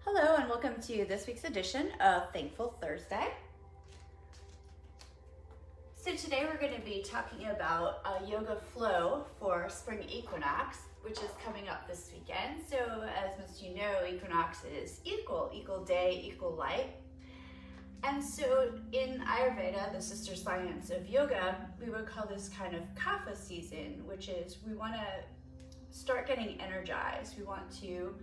Hello and welcome to this week's edition of Thankful Thursday. So today we're going to be talking about yoga flow for Spring Equinox, which is coming up this weekend. So as most of you know, equinox is equal day, equal light. And so in Ayurveda, the sister science of yoga, we would call this kind of kapha season, which is we want to start getting energized. We want to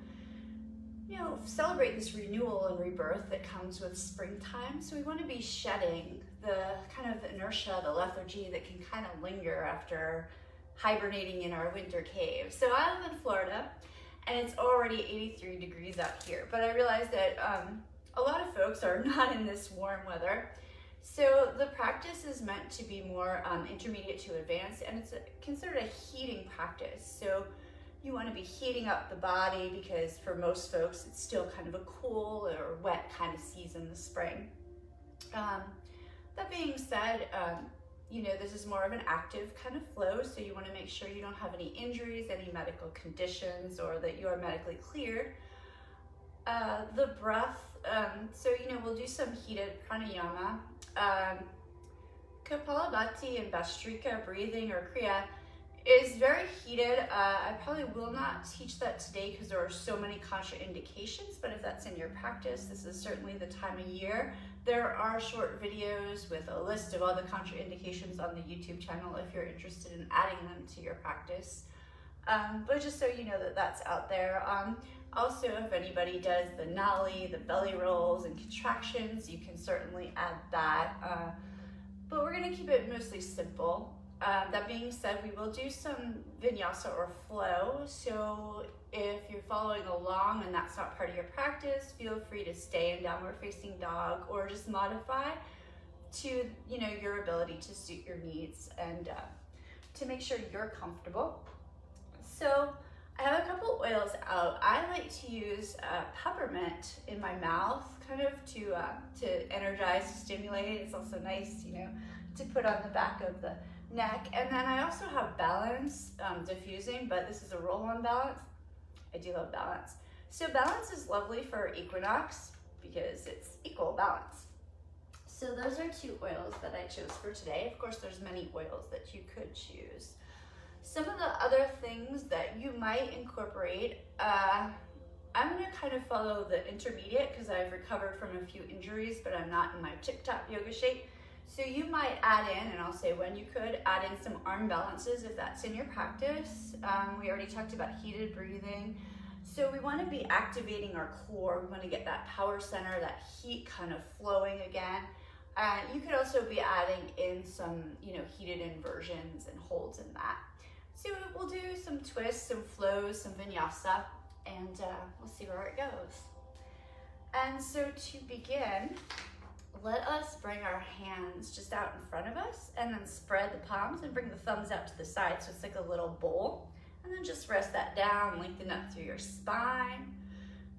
celebrate this renewal and rebirth that comes with springtime. So we want to be shedding the kind of inertia, the lethargy that can kind of linger after hibernating in our winter cave. So I live in Florida and it's already 83 degrees out here, but I realize that a lot of folks are not in this warm weather. So the practice is meant to be more intermediate to advanced, and it's considered a heating practice. So you want to be heating up the body because for most folks, it's still kind of a cool or wet kind of season, the spring. That being said, this is more of an active kind of flow. So you want to make sure you don't have any injuries, any medical conditions, or that you are medically cleared. The breath, we'll do some heated pranayama. Kapalabhati and Bhastrika breathing or Kriya is very heated. I probably will not teach that today because there are so many contraindications, but if that's in your practice, this is certainly the time of year. There are short videos with a list of all the contraindications on the YouTube channel if you're interested in adding them to your practice. But just so you know that that's out there. Also, if anybody does the nali, the belly rolls and contractions, you can certainly add that. But we're gonna keep it mostly simple. That being said, we will do some vinyasa or flow. So if you're following along and that's not part of your practice, feel free to stay in downward facing dog or just modify to your ability to suit your needs and to make sure you're comfortable. So I have a couple oils out. I like to use peppermint in my mouth, kind of to energize, to stimulate. It's also nice, to put on the back of the neck. And then I also have balance, diffusing, but this is a roll-on balance. I do love balance. So balance is lovely for equinox because it's equal balance. So those are two oils that I chose for today. Of course, there's many oils that you could choose. Some of the other things that you might incorporate, I'm gonna kind of follow the intermediate because I've recovered from a few injuries, but I'm not in my tip-top yoga shape. So you might add in, and I'll say when you could, add in some arm balances if that's in your practice. We already talked about heated breathing. So we want to be activating our core. We want to get that power center, that heat kind of flowing again. You could also be adding in some, heated inversions and holds in that. So we'll do some twists, some flows, some vinyasa, and we'll see where it goes. And so to begin, let us bring our hands just out in front of us and then spread the palms and bring the thumbs out to the side so it's like a little bowl. And then just rest that down, lengthen up through your spine.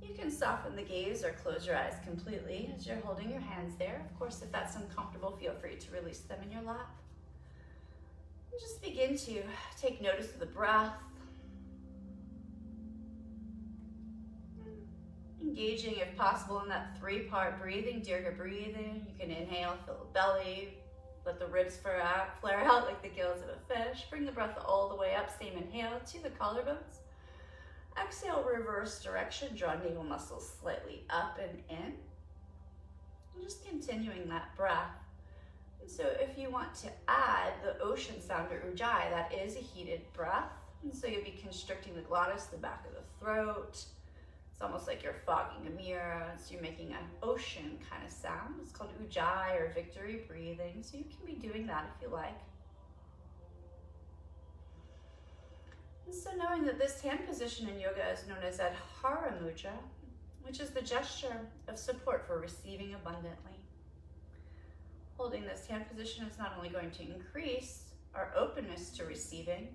You can soften the gaze or close your eyes completely as you're holding your hands there. Of course, if that's uncomfortable, feel free to release them in your lap. And just begin to take notice of the breath. Engaging, if possible, in that three-part breathing, Dirga breathing. You can inhale, fill the belly, let the ribs flare out like the gills of a fish. Bring the breath all the way up, same inhale to the collarbones. Exhale, reverse direction, draw navel muscles slightly up and in. And just continuing that breath. And so if you want to add the ocean sound or ujjayi, that is a heated breath. And so you'll be constricting the glottis, the back of the throat. It's almost like you're fogging a mirror, so you're making an ocean kind of sound. It's called ujjayi or victory breathing, so you can be doing that if you like. And so knowing that this hand position in yoga is known as Adhara Mudra, which is the gesture of support for receiving abundantly. Holding this hand position is not only going to increase our openness to receiving,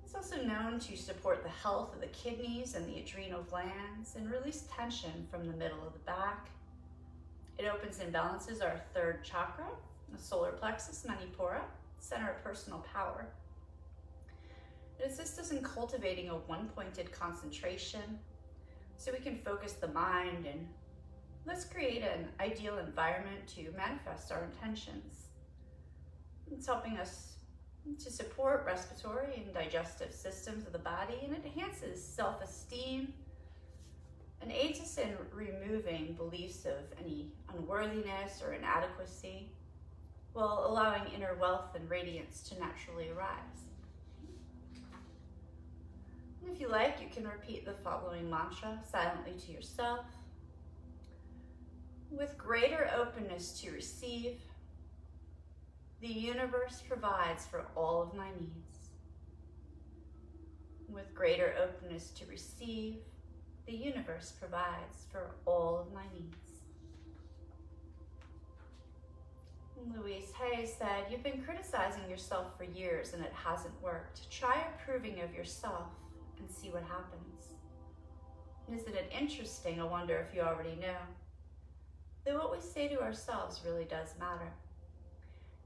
it's also known to support the health of the kidneys and the adrenal glands and release tension from the middle of the back. It opens and balances our third chakra, the solar plexus, Manipura, center of personal power. It assists us in cultivating a one-pointed concentration, so we can focus the mind, and let's create an ideal environment to manifest our intentions. It's helping us to support respiratory and digestive systems of the body, and it enhances self-esteem and aids us in removing beliefs of any unworthiness or inadequacy, while allowing inner wealth and radiance to naturally arise. And if you like, you can repeat the following mantra silently to yourself. With greater openness to receive, the universe provides for all of my needs. With greater openness to receive, the universe provides for all of my needs. Louise Hay said, "You've been criticizing yourself for years and it hasn't worked. Try approving of yourself and see what happens." Isn't it interesting? I wonder if you already know that what we say to ourselves really does matter.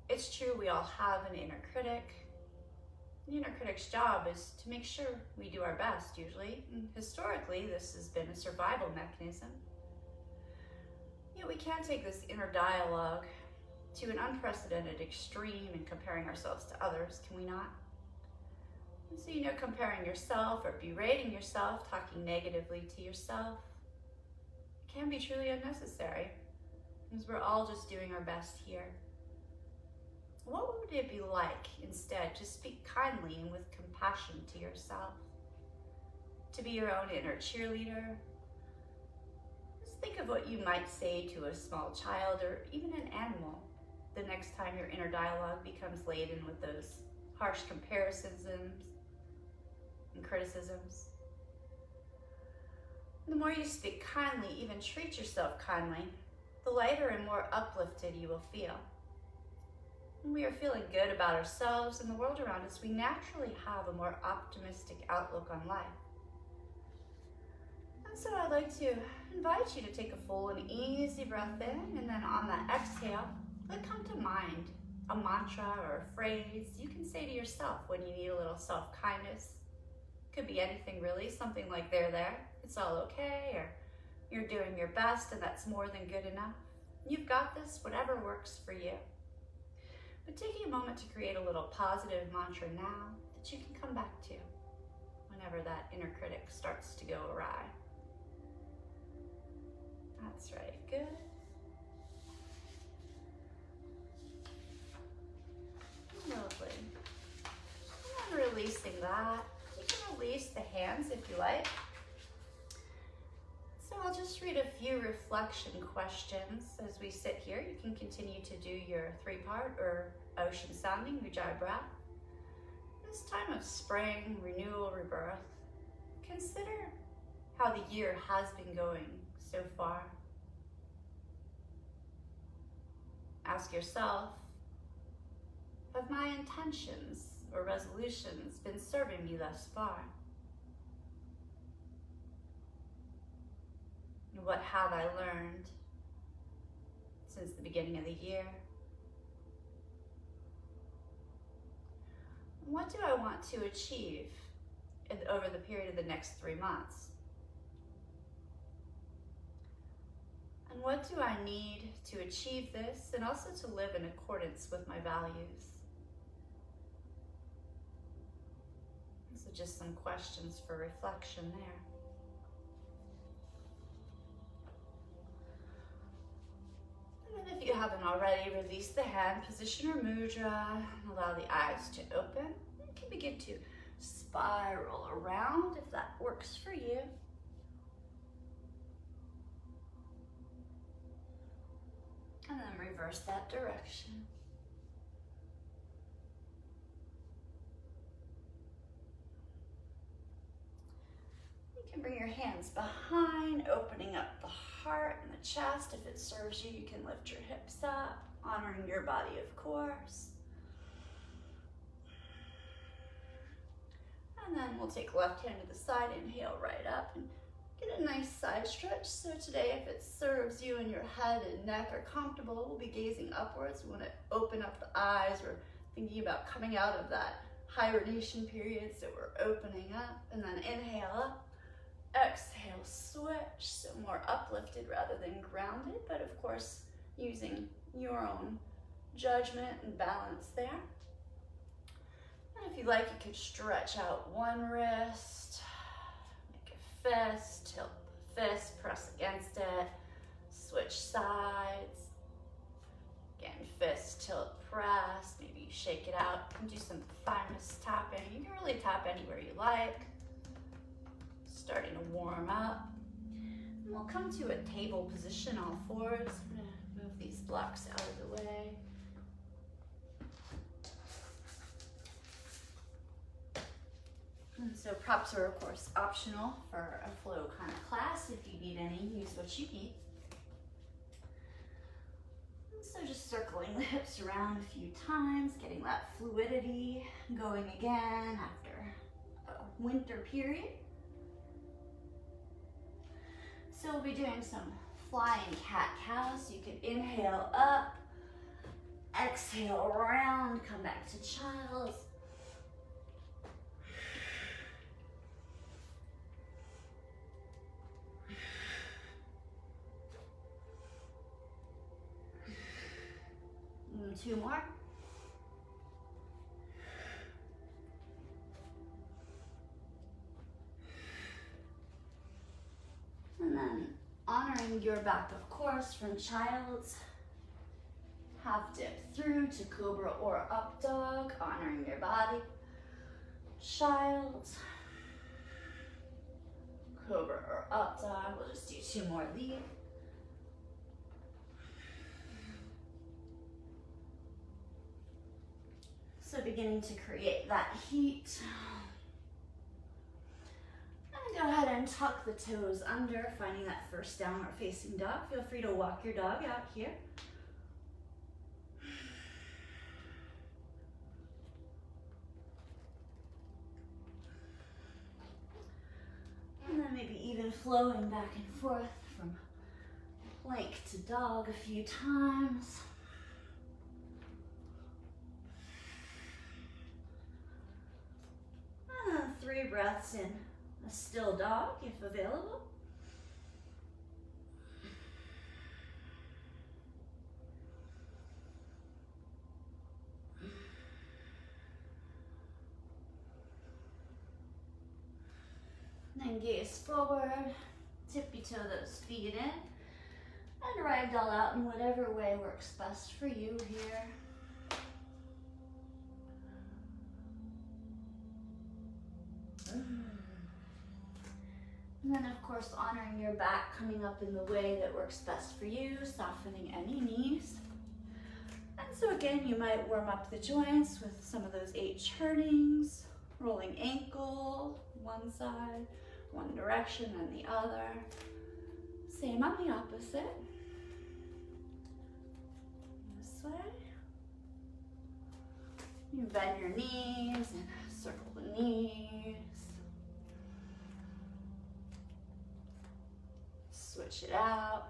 It's true, we all have an inner critic. The inner critic's job is to make sure we do our best, usually. And historically, this has been a survival mechanism. Yet we can take this inner dialogue to an unprecedented extreme in comparing ourselves to others, can we not? And so, comparing yourself or berating yourself, talking negatively to yourself, can be truly unnecessary, because we're all just doing our best here. What would it be like instead to speak kindly and with compassion to yourself? To be your own inner cheerleader? Just think of what you might say to a small child or even an animal the next time your inner dialogue becomes laden with those harsh comparisons and criticisms. The more you speak kindly, even treat yourself kindly, the lighter and more uplifted you will feel. When we are feeling good about ourselves and the world around us, we naturally have a more optimistic outlook on life. And so I'd like to invite you to take a full and easy breath in, and then on that exhale, let come to mind a mantra or a phrase you can say to yourself when you need a little self-kindness. Could be anything really, something like there, it's all okay, or you're doing your best and that's more than good enough. You've got this, whatever works for you. But taking a moment to create a little positive mantra now that you can come back to whenever that inner critic starts to go awry. That's right, good. Lovely. And then releasing that, you can release the hands if you like. So I'll just read a few reflection questions as we sit here. You can continue to do your 3-part or ocean sounding Ujjayi breath. This time of spring, renewal, rebirth, consider how the year has been going so far. Ask yourself, have my intentions or resolutions been serving me thus far? What have I learned since the beginning of the year? What do I want to achieve over the period of the next 3 months? And what do I need to achieve this and also to live in accordance with my values? So just some questions for reflection there. And then if you haven't already, release the hand, position or mudra, and allow the eyes to open. You can begin to spiral around if that works for you. And then reverse that direction. You can bring your hands behind, opening up the heart and the chest. If it serves you, you can lift your hips up, honoring your body, of course. And then we'll take left hand to the side, inhale right up, and get a nice side stretch. So today, if it serves you and your head and neck are comfortable, we'll be gazing upwards. We want to open up the eyes. We're thinking about coming out of that hibernation period, so we're opening up. And then inhale up, exhale switch, so more uplifted rather than grounded, but of course using your own judgment and balance there. And if you like, you could stretch out one wrist, make a fist, tilt the fist, press against it, switch sides. Again, fist, tilt, press, maybe you shake it out and do some thymus tapping. You can really tap anywhere you like. Starting to warm up. And we'll come to a table position, all fours. I'm gonna move these blocks out of the way. And so props are of course optional for a flow kind of class. If you need any, use what you need. And so just circling the hips around a few times, getting that fluidity going again after a winter period. So we'll be doing some flying cat-cow. So you can inhale up, exhale around, come back to child's. And 2 more. And then honoring your back, of course, from child's. Half dip through to cobra or up dog, honoring your body. Child's. Cobra or up dog. We'll just do 2 more of these. So beginning to create that heat. And go ahead and tuck the toes under, finding that first downward facing dog. Feel free to walk your dog out here. And then maybe even flowing back and forth from plank to dog a few times. And then 3 breaths in a still dog, if available. Then gaze forward, tippy-toe those feet in, and ragdoll out in whatever way works best for you here. And then of course honoring your back, coming up in the way that works best for you, softening any knees. And so again, you might warm up the joints with some of those 8 churnings, rolling ankle, one side, one direction and the other. Same on the opposite. This way. You bend your knees and circle the knees. Switch it out.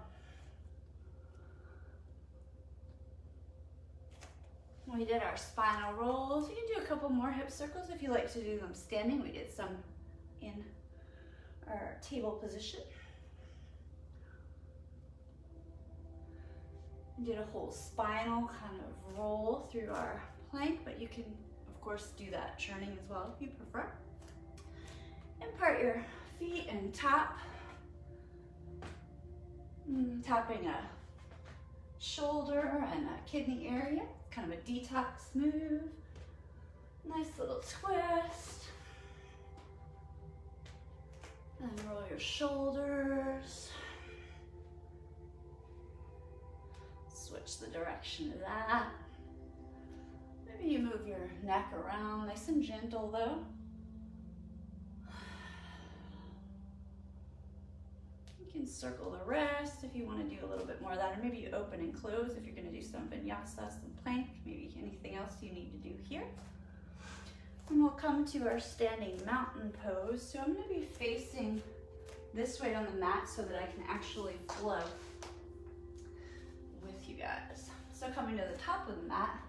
We did our spinal rolls. You can do a couple more hip circles if you like to do them standing. We did some in our table position. We did a whole spinal kind of roll through our plank, but you can, of course, do that churning as well if you prefer. And part your feet and tap. Tapping a shoulder and a kidney area, kind of a detox move. Nice little twist. And roll your shoulders. Switch the direction of that. Maybe you move your neck around, nice and gentle though. You can circle the wrist if you want to do a little bit more of that, or maybe you open and close if you're going to do some vinyasa, some plank, maybe anything else you need to do here. And we'll come to our standing mountain pose. So I'm going to be facing this way on the mat so that I can actually flow with you guys. So coming to the top of the mat,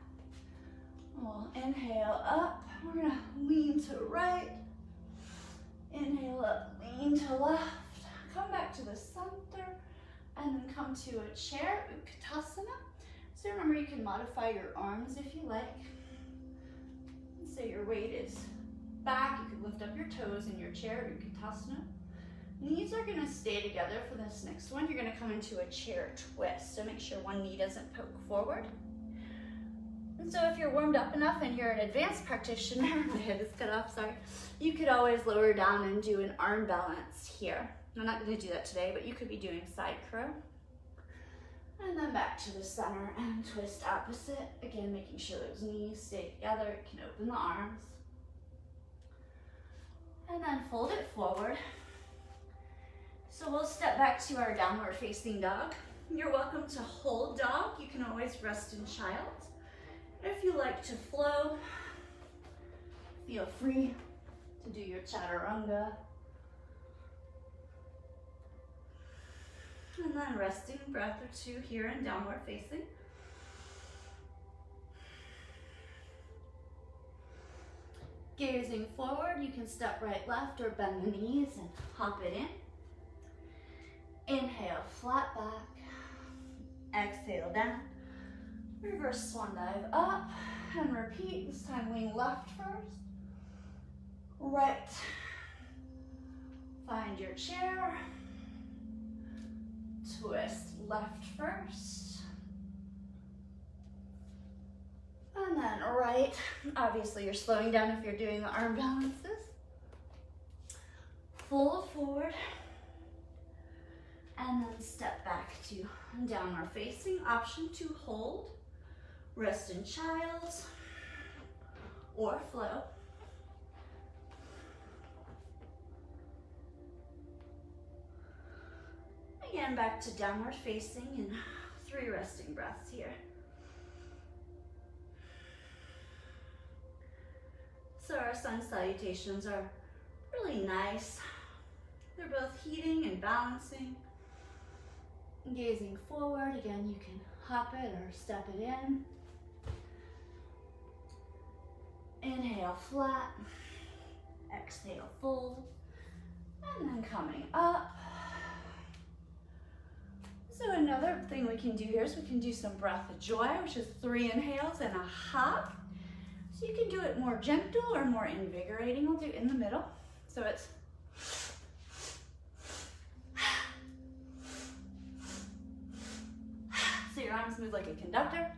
we'll inhale up. We're going to lean to right. Inhale up, lean to left. Come the center, and then come to a chair, Utkatasana. So remember, you can modify your arms if you like. So your weight is back, you can lift up your toes in your chair, Utkatasana. Knees are gonna stay together for this next one. You're gonna come into a chair twist, so make sure one knee doesn't poke forward. And so if you're warmed up enough and you're an advanced practitioner, my head is cut off, sorry, you could always lower down and do an arm balance here. I'm not gonna do that today, but you could be doing side crow. And then back to the center and twist opposite. Again, making sure those knees stay together. You can open the arms. And then fold it forward. So we'll step back to our downward facing dog. You're welcome to hold dog. You can always rest in child. If you like to flow, feel free to do your chaturanga. And then resting breath or two here in downward facing. Gazing forward, you can step right, left, or bend the knees and hop it in. Inhale, flat back. Exhale, down. Reverse swan dive up and repeat. This time wing left first. Right. Find your chair. Twist left first. And then right. Obviously you're slowing down if you're doing the arm balances. Fold forward. And then step back to downward facing. Option to hold, rest in child, or flow. Again, back to downward facing and 3 resting breaths here. So our sun salutations are really nice. They're both heating and balancing. Gazing forward, again, you can hop it or step it in. Inhale, flat. Exhale, fold. And then coming up. So another thing we can do here is we can do some breath of joy, which is 3 inhales and a hop. So you can do it more gentle or more invigorating. I'll do in the middle. So it's so your arms move like a conductor.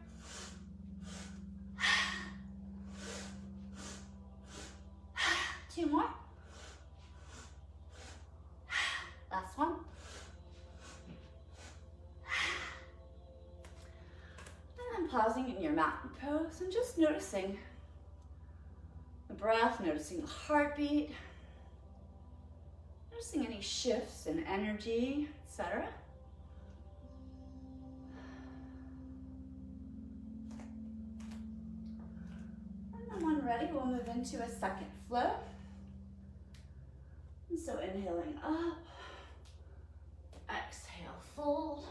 Two more. Last one. And then pausing in your mountain pose and just noticing the breath, noticing the heartbeat, noticing any shifts in energy, etc. And then when ready, we'll move into a second flow. And so inhaling up, exhale, fold,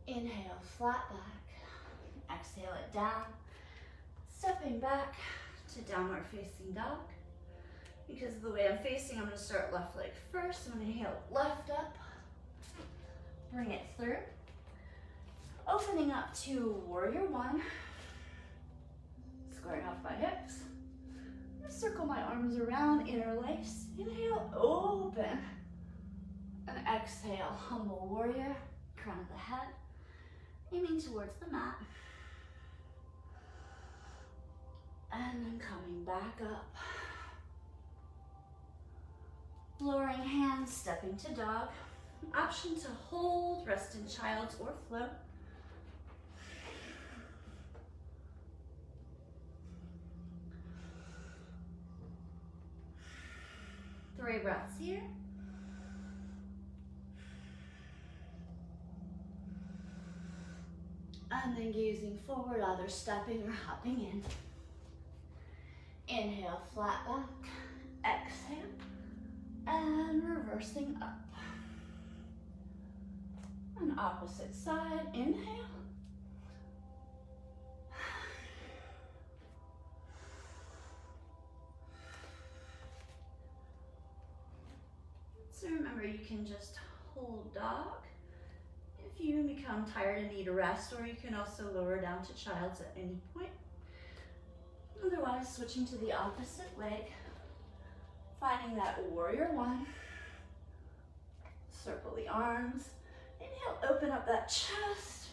inhale, flat back, exhale it down, stepping back to downward facing dog. Because of the way I'm facing, I'm going to start left leg first. I'm going to inhale left up, bring it through, opening up to warrior 1, squaring off my hips. Circle my arms around, interlace. Inhale, open. And exhale, humble warrior, crown of the head, aiming towards the mat. And then coming back up. Lowering hands, stepping to dog. Option to hold, rest in child's, or flow. Three breaths here. And then gazing forward, either stepping or hopping in. Inhale, flat back. Exhale. And reversing up. And opposite side, inhale. So remember, you can just hold dog if you become tired and need a rest, or you can also lower down to child's at any point. Otherwise, switching to the opposite leg, finding that warrior one. Circle the arms. Inhale, open up that chest.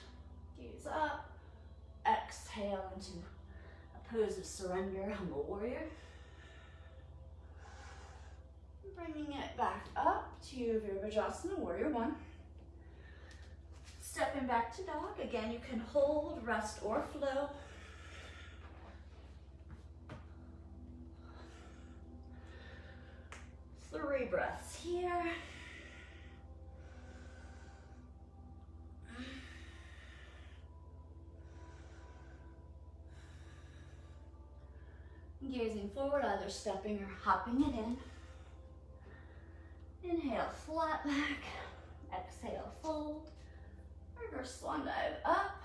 Gaze up. Exhale into a pose of surrender, humble warrior. Bringing it back up to Virabhadrasana, warrior one. Stepping back to dog. Again, you can hold, rest, or flow. Three breaths here. Gazing forward, either stepping or hopping it in. Inhale, flat back. Exhale, fold. Reverse swan dive up.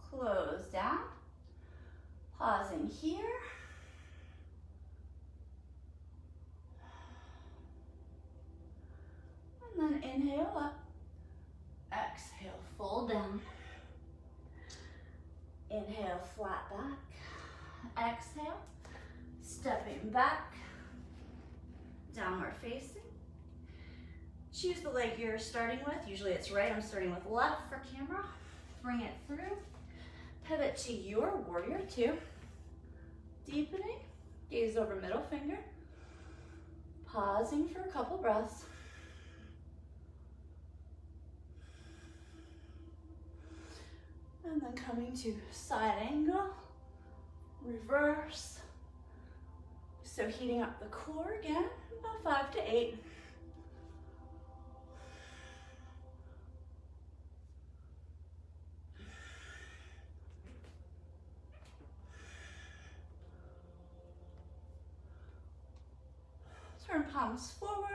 Close down. Pausing here. And then inhale up. Exhale, fold down. Inhale, flat back. Exhale. Stepping back, downward facing. Choose the leg you're starting with. Usually it's right, I'm starting with left for camera. Bring it through. Pivot to your warrior two. Deepening, gaze over middle finger. Pausing for a couple breaths. And then coming to side angle, reverse. So heating up the core again, about 5 to 8. Turn palms forward.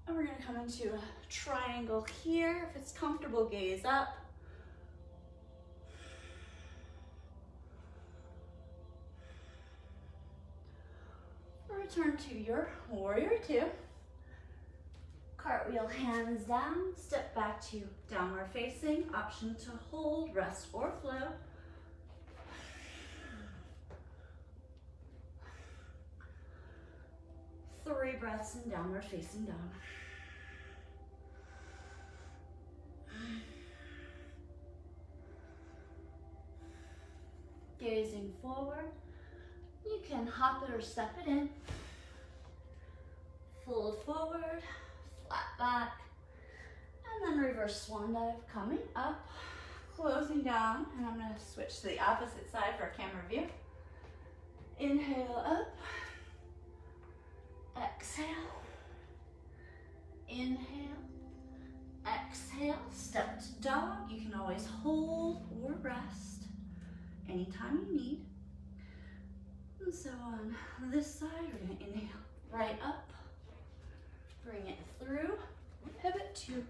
And we're gonna come into a triangle here. If it's comfortable, gaze up. Return to your warrior two. Cartwheel, hands down. Step back to downward facing. Option to hold, rest, or flow. Three breaths in downward facing dog. Gazing forward. You can hop it or step it in. Fold forward, flat back, and then reverse swan dive coming up, closing down, and I'm gonna switch to the opposite side for camera view. Inhale up, exhale, inhale, exhale, step to dog. You can always hold or rest anytime you need. And so on this side, we're gonna inhale right up, bring it through, pivot to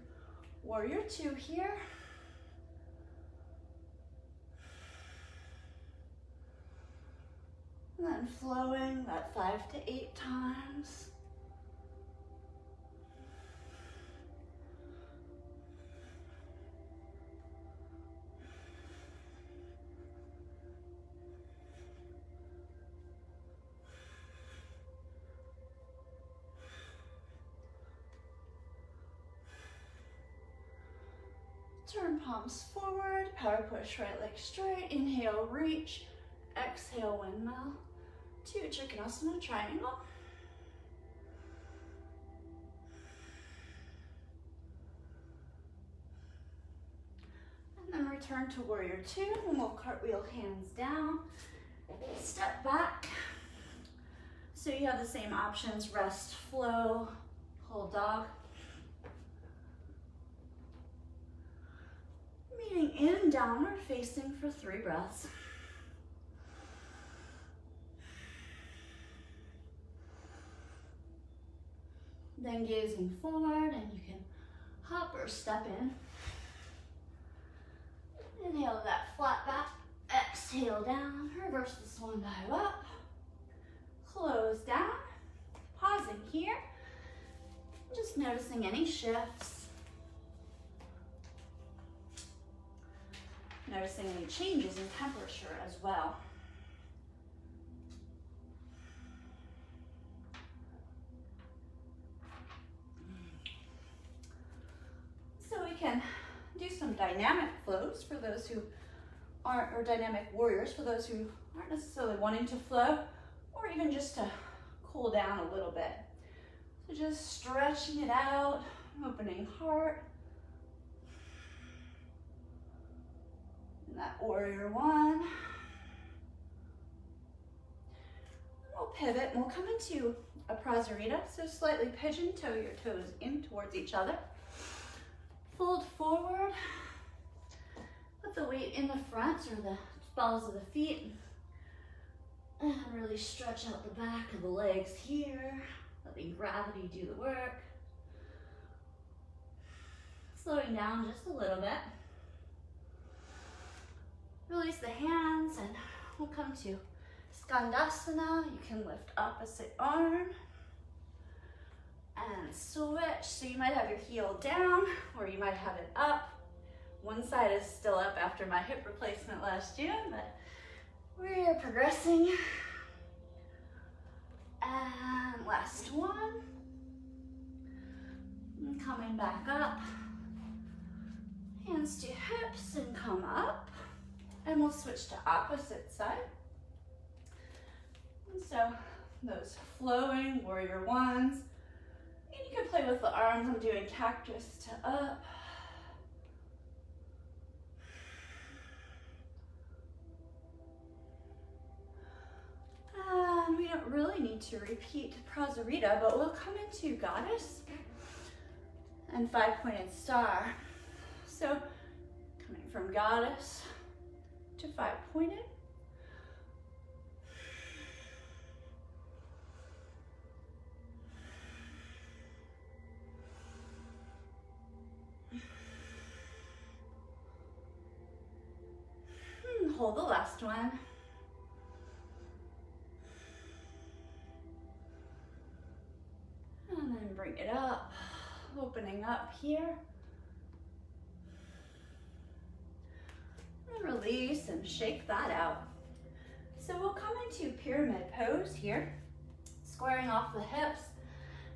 warrior two here. And then flowing that 5 to 8 times. Turn palms forward, power push right leg straight. Inhale, reach. Exhale, windmill to Trikonasana, triangle. And then return to warrior two, and we'll cartwheel hands down. Step back. So you have the same options, rest, flow, hold dog. Meeting in downward facing for 3 breaths. Then gazing forward, and you can hop or step in. Inhale that flat back, exhale down, reverse the swan dive up, close down, pausing here. Just noticing any shifts. Noticing any changes in temperature as well. So we can do some dynamic flows for those who aren't, or dynamic warriors for those who aren't necessarily wanting to flow, or even just to cool down a little bit. So just stretching it out, opening heart. And that warrior one. We'll pivot and we'll come into a prasarita. So slightly pigeon toe your toes in towards each other. Fold forward. Put the weight in the front or the balls of the feet. And really stretch out the back of the legs here. Letting gravity do the work. Slowing down just a little bit. Release the hands and we'll come to Skandasana. You can lift opposite arm and switch. So you might have your heel down or you might have it up. One side is still up after my hip replacement last year, but we're progressing. And last one. And coming back up. Hands to hips and come up. And we'll switch to opposite side. And so those flowing warrior ones. And you can play with the arms. I'm doing cactus to up. We don't really need to repeat prasarita, but we'll come into goddess and five-pointed star. So coming from goddess to five-pointed. Hold the last one. And then bring it up, opening up here. And release and shake that out. So we'll come into pyramid pose here, squaring off the hips.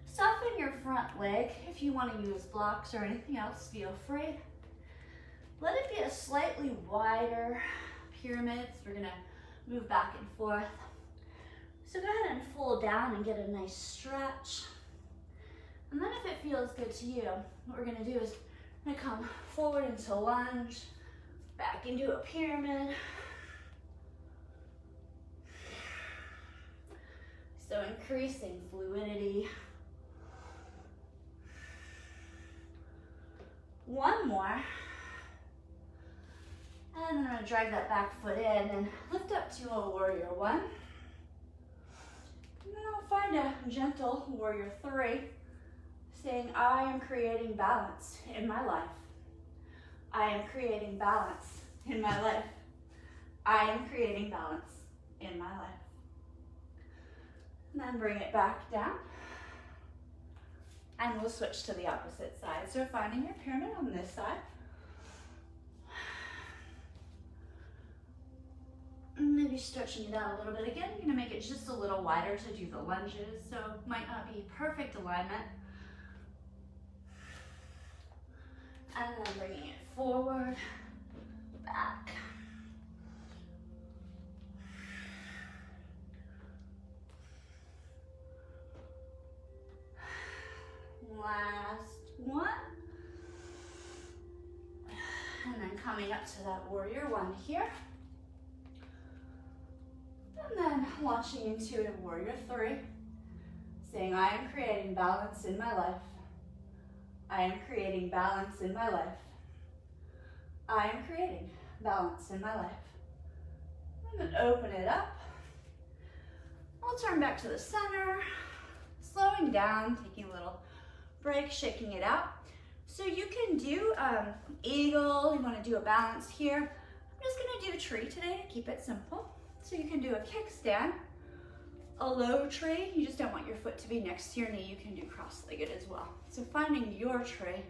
Soften your front leg. If you want to use blocks or anything else, feel free. Let it be a slightly wider pyramid. So we're gonna move back and forth. So go ahead and fold down and get a nice stretch. And then if it feels good to you, what we're gonna do is we're gonna come forward into lunge, back into a pyramid. So increasing fluidity. One more. And I'm gonna drag that back foot in and lift up to a warrior one. And then I'll find a gentle warrior three, saying, I am creating balance in my life. I am creating balance in my life. I am creating balance in my life. And then bring it back down. And we'll switch to the opposite side. So finding your pyramid on this side. Maybe stretching it out a little bit. Again, you're gonna make it just a little wider to do the lunges, so might not be perfect alignment. And then bringing it forward, back. Last one. And then coming up to that warrior one here. And then launching into a warrior three, saying, I am creating balance in my life. I am creating balance in my life. I am creating balance in my life. And then open it up. I'll turn back to the center, slowing down, taking a little break, shaking it out. So you can do eagle, you want to do a balance here. I'm just going to do tree today to keep it simple. So you can do a kickstand, a low tray. You just don't want your foot to be next to your knee. You can do cross-legged as well. So finding your tray.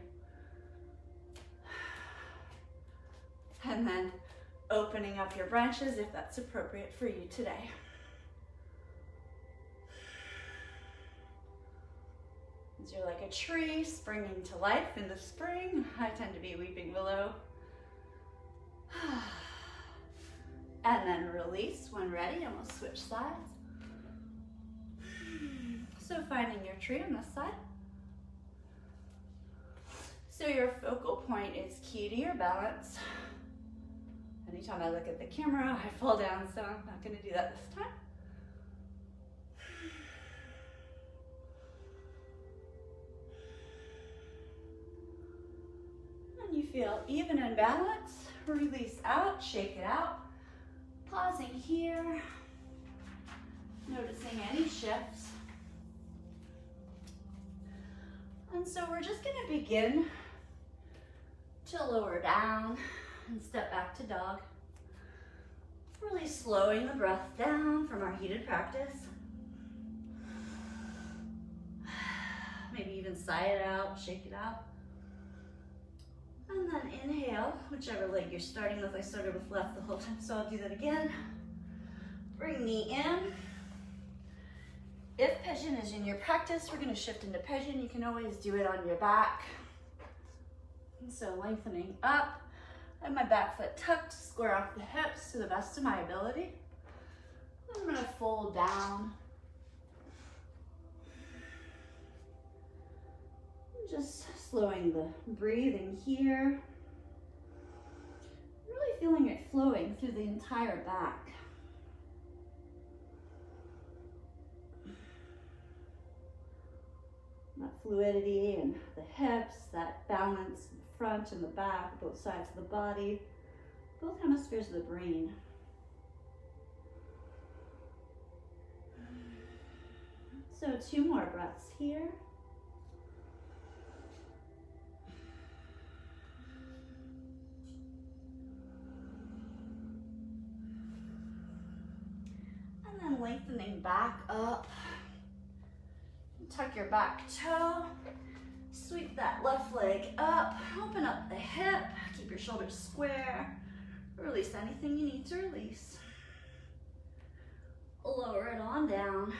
And then opening up your branches if that's appropriate for you today. As you're like a tree springing to life in the spring. I tend to be weeping willow. And then release when ready, and we'll switch sides. So finding your tree on this side. So your focal point is key to your balance. Anytime I look at the camera, I fall down, so I'm not going to do that this time. And you feel even in balance, release out, shake it out. Pausing here, noticing any shifts. And so we're just going to begin to lower down and step back to dog. Really slowing the breath down from our heated practice. Maybe even sigh it out, shake it out. And then inhale, whichever leg you're starting with. I started with left the whole time, so I'll do that again. Bring knee in. If pigeon is in your practice, we're going to shift into pigeon. You can always do it on your back. And so lengthening up. And my back foot tucked, square off the hips to the best of my ability. I'm going to fold down. Just slowing the breathing here. Really feeling it flowing through the entire back. That fluidity in the hips, that balance in the front and the back, both sides of the body, both hemispheres of the brain. So 2 more breaths here. And then lengthening back up. Tuck your back toe. Sweep that left leg up. Open up the hip. Keep your shoulders square. Release anything you need to release. Lower it on down.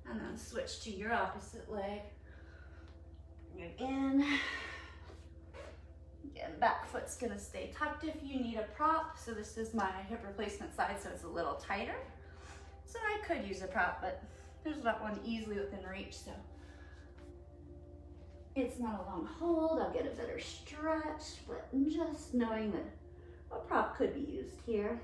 And then switch to your opposite leg. Bring it in. Again, back foot's gonna stay tucked if you need a prop. So this is my hip replacement side, so it's a little tighter. So I could use a prop, but there's not one easily within reach, so it's not a long hold. I'll get a better stretch, but just knowing that a prop could be used here.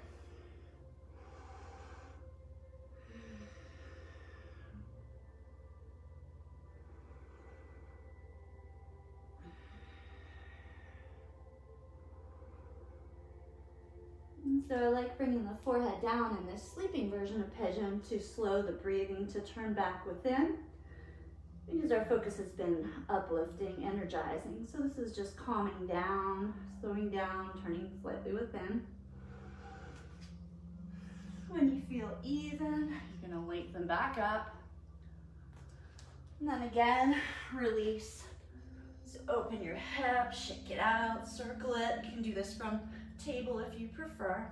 So I like bringing the forehead down in this sleeping version of pigeon to slow the breathing to turn back within, because our focus has been uplifting, energizing. So this is just calming down, slowing down, turning slightly within. When you feel even, you're gonna lengthen back up. And then again, release. So open your hip, shake it out, circle it. You can do this from table if you prefer.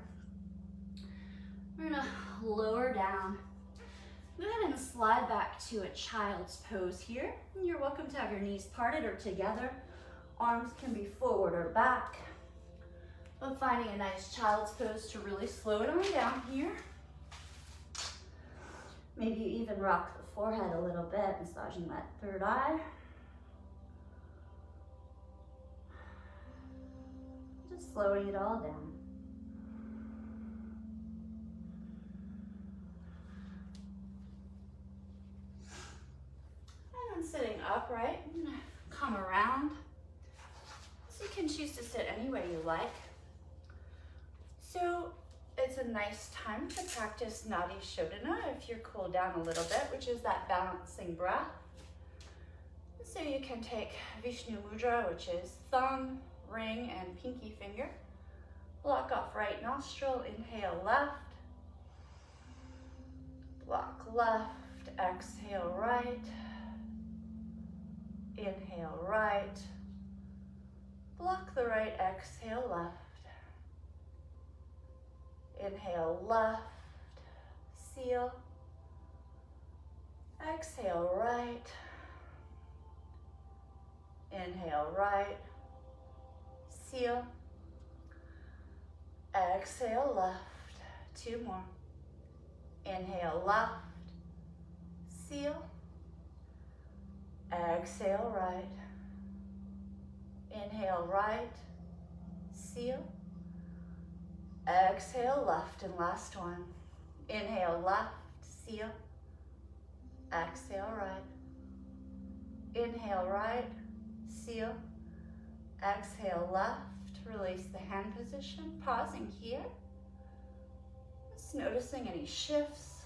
We're gonna lower down. Go ahead and slide back to a child's pose here. And you're welcome to have your knees parted or together. Arms can be forward or back. But finding a nice child's pose to really slow it on down here. Maybe you even rock the forehead a little bit, massaging that third eye. Just slowing it all down. And then sitting upright, I'm gonna come around. So you can choose to sit any way you like. So it's a nice time to practice Nadi Shodhana if you're cooled down a little bit, which is that balancing breath. So you can take Vishnu Mudra, which is thumb, ring, and pinky finger. Block off right nostril, inhale left. Block left, exhale right. Inhale right. Block the right, exhale left. Inhale left, seal. Exhale right. Inhale right, seal. Exhale left, 2 more. Inhale left, seal. Exhale right. Inhale right, seal. Exhale left, and last one. Inhale left, seal. Exhale right. Inhale right, seal. Exhale left, release the hand position. Pausing here. Just noticing any shifts.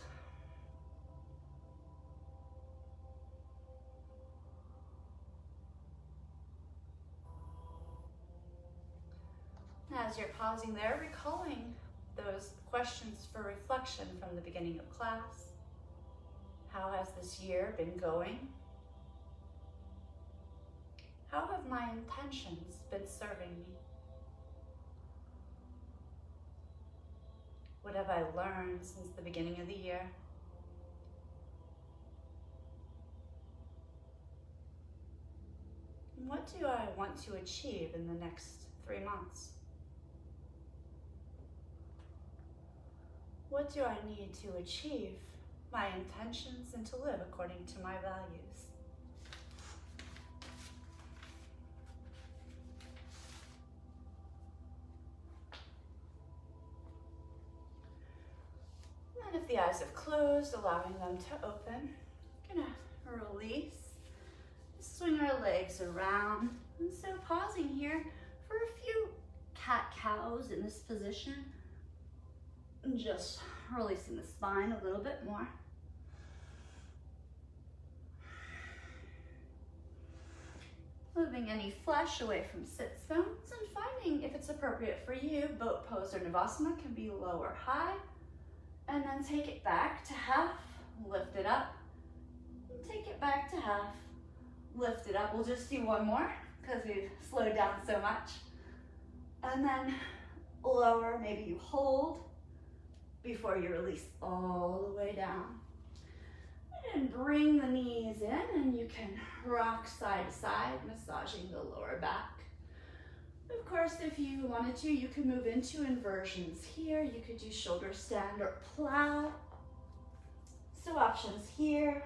As you're pausing there, recalling those questions for reflection from the beginning of class. How has this year been going? How have my intentions been serving me? What have I learned since the beginning of the year? What do I want to achieve in the next 3 months? What do I need to achieve my intentions and to live according to my values? And if the eyes have closed, allowing them to open, gonna release. Swing our legs around. And so pausing here for a few cat-cows in this position. And just releasing the spine a little bit more. Moving any flesh away from sits bones and finding, if it's appropriate for you, boat pose or Navasana can be low or high. And then take it back to half, lift it up, and take it back to half, lift it up. We'll just do one more because we've slowed down so much. And then lower, maybe you hold before you release all the way down. And bring the knees in, and you can rock side to side, massaging the lower back. Of course, if you wanted to, you could move into inversions here. You could do shoulder stand or plow. So options here.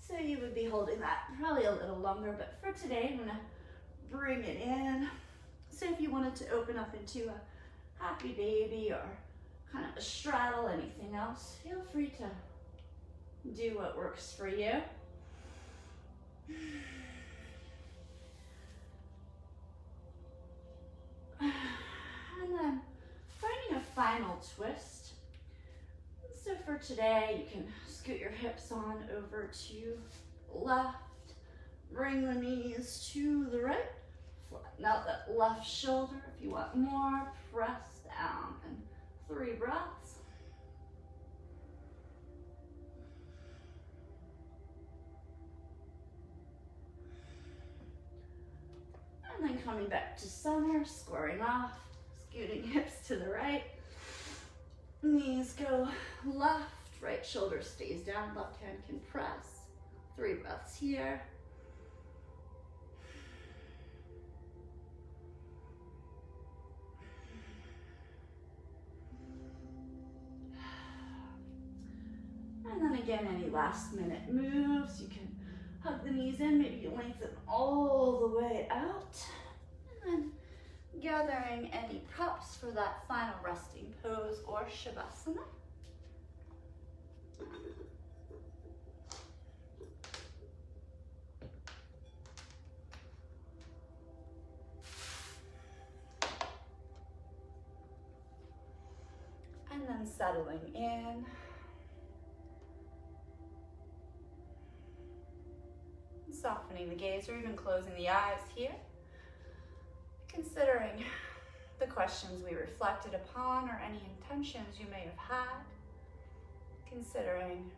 So you would be holding that probably a little longer, but for today, I'm gonna bring it in. So if you wanted to open up into a happy baby or kind of a straddle, anything else, feel free to do what works for you. And then finding a final twist. So for today, you can scoot your hips on over to left, bring the knees to the right, flatten out that left shoulder. If you want more, press down, and 3 breaths. And then coming back to center, squaring off, scooting hips to the right. Knees go left, right shoulder stays down, left hand can press. 3 breaths here. And then again, any last minute moves, you can hug the knees in, maybe you lengthen all the way out. And then gathering any props for that final resting pose or Shavasana. And then settling in. Softening the gaze or even closing the eyes here. Considering the questions we reflected upon or any intentions you may have had. Considering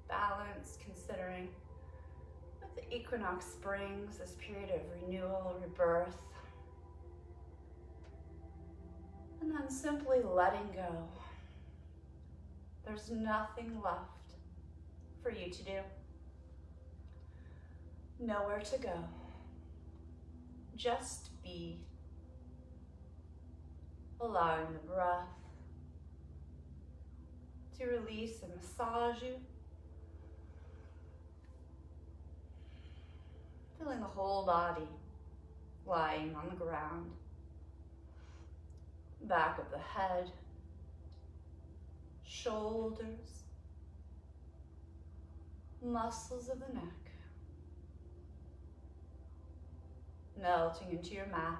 balance, considering what the equinox brings, this period of renewal, rebirth. And then simply letting go. There's nothing left for you to do. Nowhere to go. Just be. Allowing the breath to release and massage you. Feeling the whole body lying on the ground. Back of the head, shoulders, muscles of the neck, melting into your mat,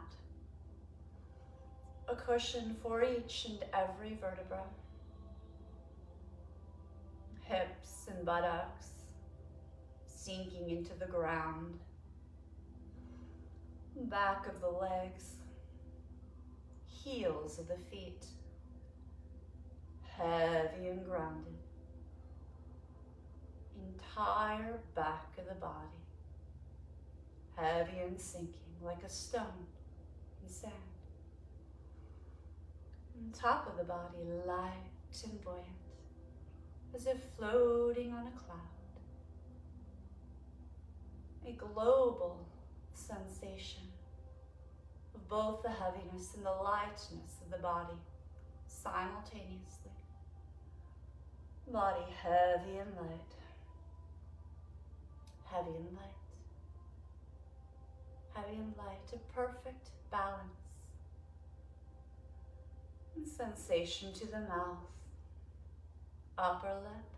a cushion for each and every vertebra, hips and buttocks sinking into the ground, back of the legs, heels of the feet, heavy and grounded, entire back of the body, heavy and sinking like a stone in sand. And top of the body light and buoyant, as if floating on a cloud. A global sensation of both the heaviness and the lightness of the body simultaneously. Body heavy and light, heavy and light, heavy and light, a perfect balance. And sensation to the mouth, upper lip,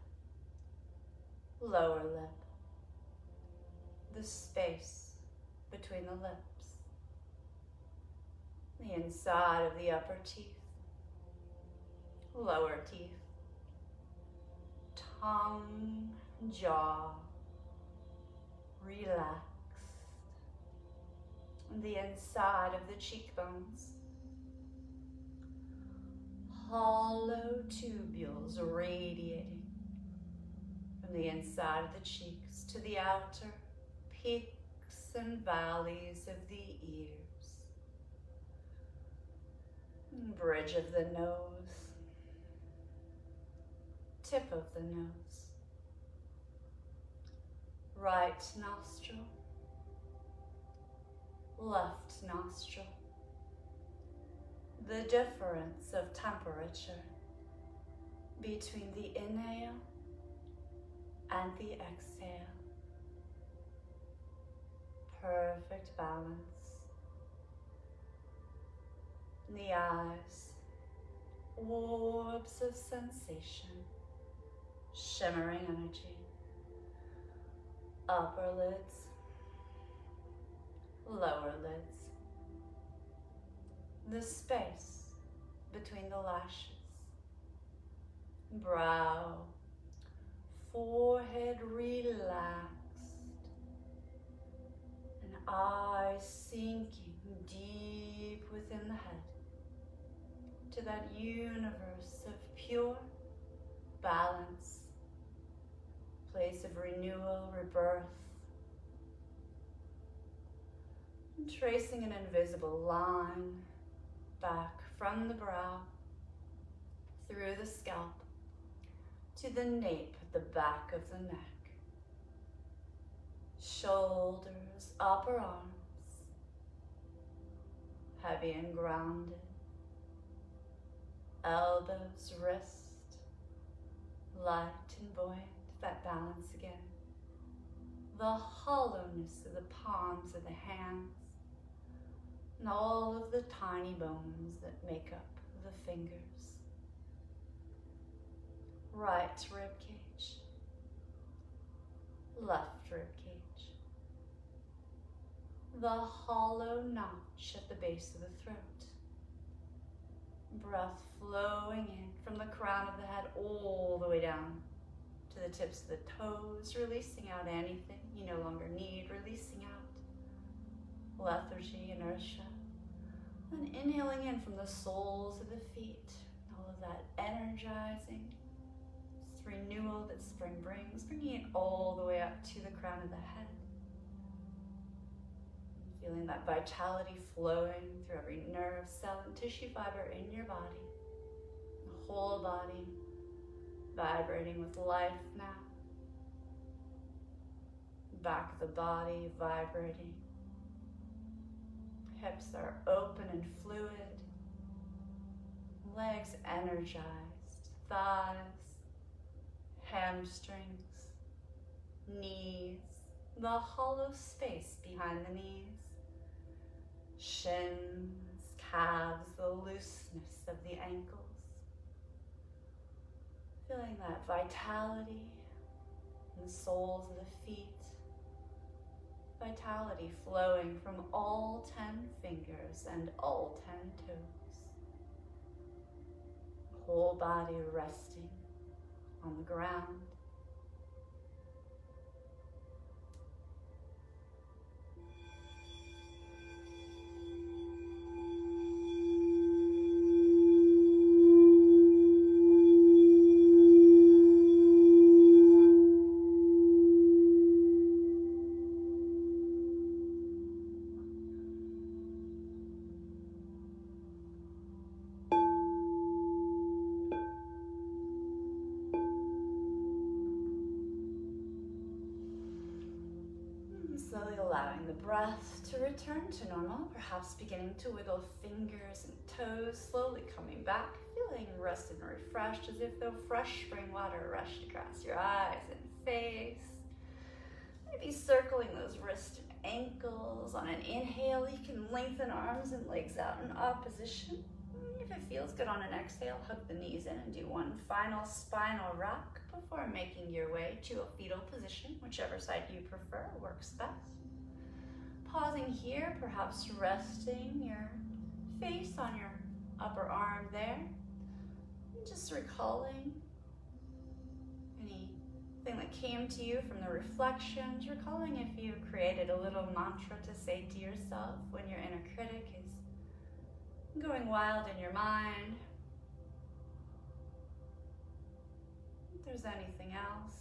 lower lip, the space between the lips, the inside of the upper teeth, lower teeth, tongue, jaw, relaxed, and the inside of the cheekbones, hollow tubules radiating from the inside of the cheeks to the outer peaks and valleys of the ears. Bridge of the nose, tip of the nose, right nostril, left nostril. The difference of temperature between the inhale and the exhale. Perfect balance. In the eyes, orbs of sensation, shimmering energy. Upper lids, lower lids. The space between the lashes, brow, forehead relaxed, and eyes sinking deep within the head to that universe of pure balance, place of renewal, rebirth, and tracing an invisible line back from the brow, through the scalp, to the nape at the back of the neck. Shoulders, upper arms, heavy and grounded. Elbows, wrist, light and buoyant, that balance again. The hollowness of the palms of the hands, and all of the tiny bones that make up the fingers. Right rib cage, left rib cage. The hollow notch at the base of the throat. Breath flowing in from the crown of the head all the way down to the tips of the toes, releasing out anything you no longer need, releasing out lethargy, inertia. And inhaling in from the soles of the feet, all of that energizing, this renewal that spring brings, bringing it all the way up to the crown of the head. Feeling that vitality flowing through every nerve, cell, and tissue fiber in your body. The whole body vibrating with life now. Back of the body vibrating. Hips are open and fluid. Legs energized. Thighs, hamstrings, knees, the hollow space behind the knees. Shins, calves, the looseness of the ankles. Feeling that vitality in the soles of the feet. Vitality flowing from all 10 fingers and all 10 toes. Whole body resting on the ground. Slowly allowing the breath to return to normal, perhaps beginning to wiggle fingers and toes, slowly coming back, feeling rested and refreshed as if though fresh spring water rushed across your eyes and face. Maybe circling those wrists and ankles. On an inhale, you can lengthen arms and legs out in opposition. If it feels good on an exhale, hug the knees in and do one final spinal rock before making your way to a fetal position, whichever side you prefer works best. Pausing here, perhaps resting your face on your upper arm there. And just recalling anything that came to you from the reflections, recalling if you created a little mantra to say to yourself when your inner critic is going wild in your mind. If there's anything else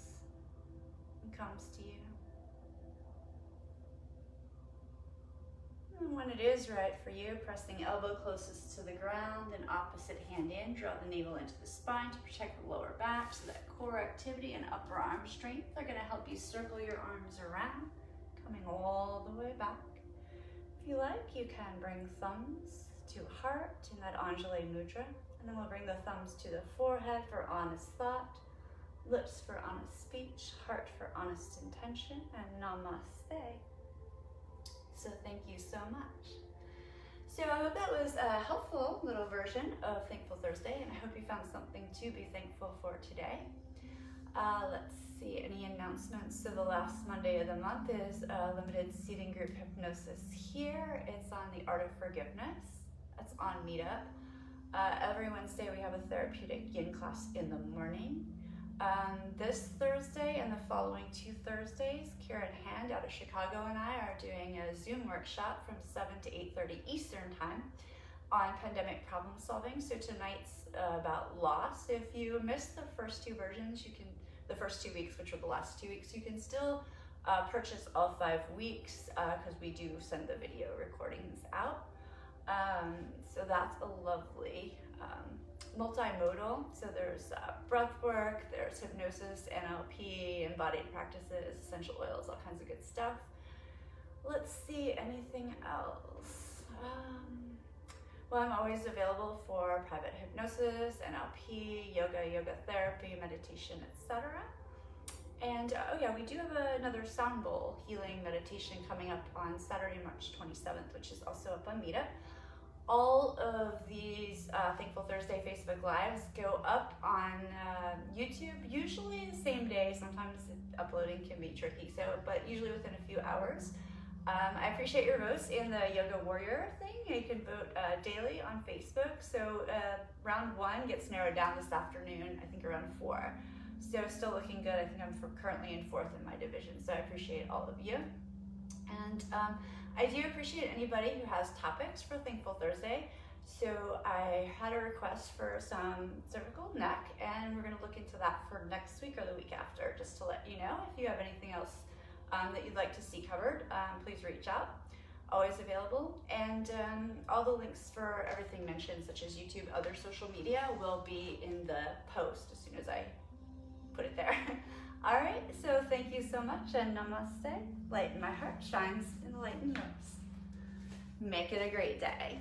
that comes to you. And when it is right for you, press the elbow closest to the ground and opposite hand in. Draw the navel into the spine to protect the lower back so that core activity and upper arm strength are going to help you circle your arms around, coming all the way back. If you like, you can bring thumbs to heart in that Untitled Mudra, and then we'll bring the thumbs to the forehead for honest thought, lips for honest speech, heart for honest intention, and namaste. So thank you so much. So I hope that was a helpful little version of Thankful Thursday, and I hope you found something to be thankful for today. Let's see, any announcements? So the last Monday of the month is a limited seating group hypnosis here. It's on the Art of Forgiveness. That's on Meetup. Every Wednesday we have a therapeutic yin class in the morning. This Thursday and the following 2 Thursdays, Karen Hand out of Chicago and I are doing a Zoom workshop from 7 to 8:30 Eastern time on pandemic problem solving. So tonight's about loss. If you missed the first 2 versions, the first 2 weeks, which were the last 2 weeks, you can still purchase all 5 weeks because we do send the video recordings out. So that's a lovely multimodal. So there's breath work, there's hypnosis, NLP, embodied practices, essential oils, all kinds of good stuff. Let's see, anything else? Well, I'm always available for private hypnosis, NLP, yoga therapy, meditation, etc. And oh yeah, we do have another sound bowl healing meditation coming up on Saturday, March 27th, which is also up on Meetup. All of these Thankful Thursday Facebook Lives go up on YouTube, usually the same day. Sometimes uploading can be tricky, but usually within a few hours. I appreciate your votes in the Yoga Warrior thing. You can vote daily on Facebook. So round 1 gets narrowed down this afternoon, I think around 4. So still looking good. I think I'm currently in 4th in my division, so I appreciate all of you. And I do appreciate anybody who has topics for Thankful Thursday. So I had a request for some cervical neck, and we're going to look into that for next week or the week after, just to let you know. If you have anything else that you'd like to see covered, please reach out. Always available. And all the links for everything mentioned, such as YouTube, other social media, will be in the post as soon as I put it there. All right, so thank you so much, and namaste. Light in my heart shines in the light in yours. Make it a great day.